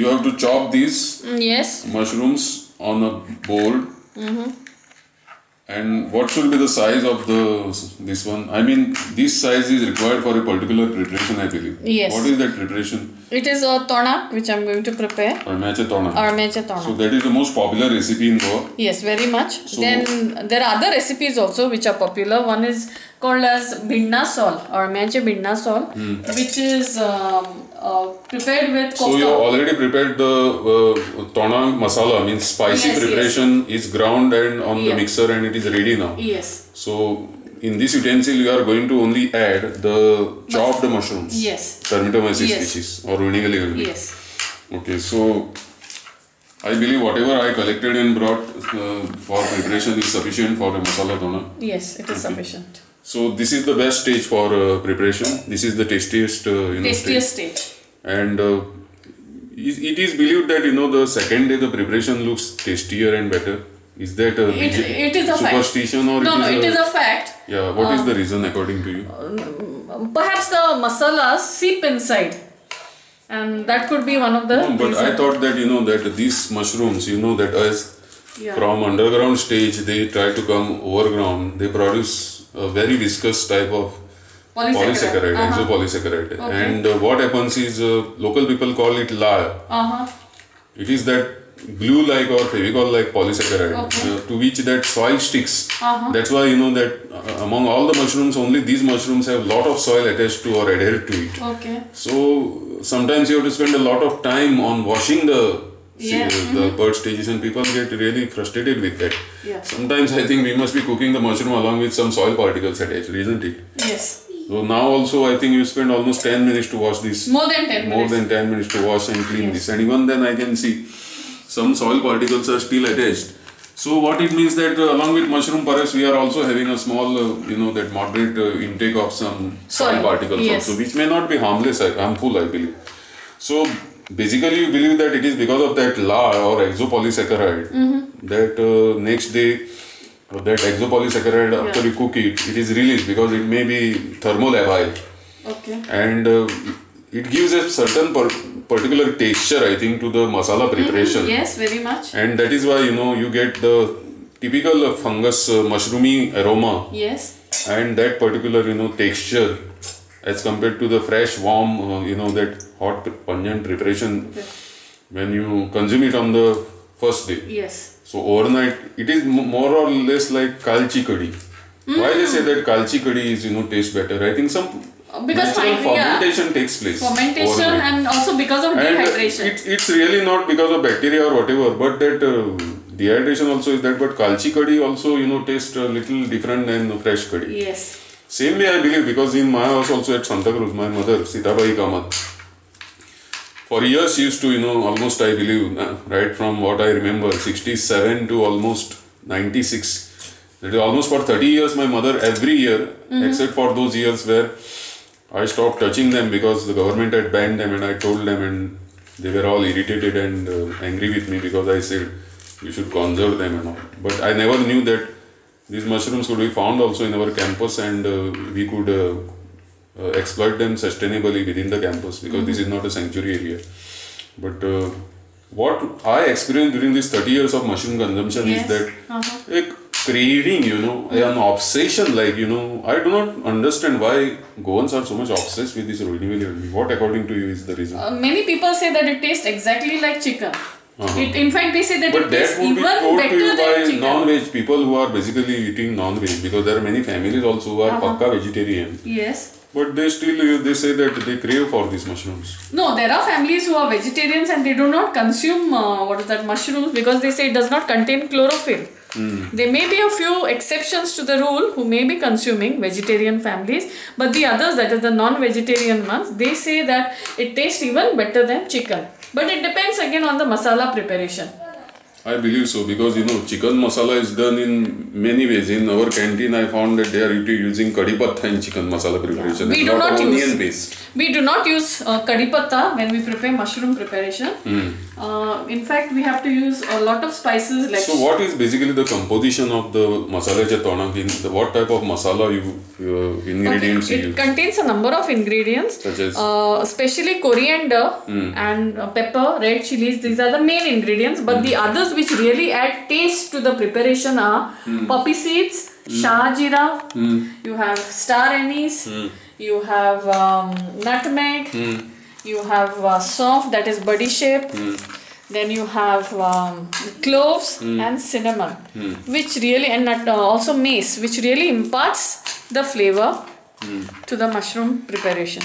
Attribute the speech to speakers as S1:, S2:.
S1: you have to chop these
S2: Yes.
S1: mushrooms on a board. And what should be the size of this one? I mean, this size is required for a particular preparation, I believe.
S2: Yes.
S1: What is that preparation?
S2: It is a tonak which I am going to prepare.
S1: Armache tona.
S2: Armache tonak.
S1: So that is the most popular recipe in Goa.
S2: Yes, very much.
S1: So,
S2: then there are other recipes also which are popular. One is called as bhinna sol or armache bhinna sol, which is prepared with coconut.
S1: So you already prepared the tona masala, means spicy preparation is ground and on the mixer and it is ready now.
S2: Yes.
S1: So in this utensil you are going to only add the chopped mushrooms.
S2: Yes.
S1: Termitomyces species or Runigally.
S2: Yes.
S1: Okay, so I believe whatever I collected and brought for preparation is sufficient for a masala tona.
S2: Yes, it is sufficient.
S1: So this is the best stage for preparation. This is the tastiest,
S2: stage.
S1: And it is believed that the second day the preparation looks tastier and better. Is that
S2: it is a
S1: superstition
S2: fact.
S1: or
S2: it is a fact.
S1: Yeah, what is the reason according to you?
S2: Perhaps the masalas seep inside, and that could be one of the.
S1: No, but
S2: reason.
S1: I thought that that these mushrooms, that as from underground stage they try to come overground, they produce a very viscous type of polysaccharide, exopolysaccharide.
S2: Okay.
S1: And what happens is local people call it la. It is that glue-like or Fevicol-like polysaccharide to which that soil sticks. That's why that among all the mushrooms, only these mushrooms have lot of soil attached to or adhered to it.
S2: Okay.
S1: So sometimes you have to spend a lot of time on washing the bird stages, and people get really frustrated with that.
S2: Yeah.
S1: Sometimes I think we must be cooking the mushroom along with some soil particles attached, isn't it?
S2: Yes.
S1: So now also I think you spend almost 10 minutes to wash this.
S2: More than 10 minutes.
S1: More than 10 minutes to wash and clean this. And even then I can see some soil particles are still attached. So what it means that along with mushroom, perhaps we are also having a small, that moderate intake of some soil particles also, which may not be harmful, I believe. So basically you believe that it is because of that La or exopolysaccharide that next day that exopolysaccharide after you cook it is released because it may be thermolabile.
S2: Okay.
S1: And it gives a certain particular texture, I think, to the masala preparation.
S2: Yes, very much.
S1: And that is why you get the typical fungus mushroomy aroma.
S2: Yes.
S1: And that particular texture as compared to the fresh warm that hot pungent preparation when you consume it on the first day.
S2: Yes.
S1: So overnight it is more or less like kalchi curry. Why they say that kalchi curry is tastes better? I think some
S2: because
S1: natural fermentation takes place.
S2: Fermentation overnight. And also because of dehydration.
S1: It's really not because of bacteria or whatever, but that dehydration also is that. But kalchi curry also tastes a little different than fresh curry.
S2: Yes.
S1: Same way I believe, because in my house also at Santa Cruz, my mother Sitabai Kamat, for years she used to almost I believe right from what I remember 67 to almost 96. That is almost for 30 years my mother every year except for those years where I stopped touching them because the government had banned them, and I told them and they were all irritated and angry with me because I said you should conserve them and all. But I never knew that these mushrooms could be found also in our campus, and we could exploit them sustainably within the campus because this is not a sanctuary area. But what I experienced during these 30 years of mushroom consumption is that a craving, an obsession, like, I do not understand why Goans are so much obsessed with this Rohini. What according to you is the reason?
S2: Many people say that it tastes exactly like chicken. In fact, they say that it tastes even better than chicken.
S1: Non-veg people who are basically eating non-veg, because there are many families also who are pakka vegetarian.
S2: Yes.
S1: But they still they say that they crave for these mushrooms.
S2: No, there are families who are vegetarians and they do not consume mushrooms because they say it does not contain chlorophyll. There may be a few exceptions to the rule who may be consuming vegetarian families, but the others, that is the non-vegetarian ones, they say that it tastes even better than chicken. But it depends again on the masala preparation.
S1: I believe so, because chicken masala is done in many ways. In our canteen, I found that they are using kadhi patta in chicken masala preparation.
S2: We
S1: and
S2: do not use
S1: onion based.
S2: We do not use kadhi patta when we prepare mushroom preparation. In fact, we have to use a lot of spices like.
S1: So, what is basically the composition of the masala che what type of masala ingredients you use?
S2: It contains a number of ingredients,
S1: Such as?
S2: especially coriander and pepper, red chilies. These are the main ingredients, but the others which really add taste to the preparation are poppy seeds, shah jeera, you have star anise, you have nutmeg, you have saunf, that is body shape, then you have cloves and cinnamon, which really, and also mace, which really imparts the flavor to the mushroom preparation.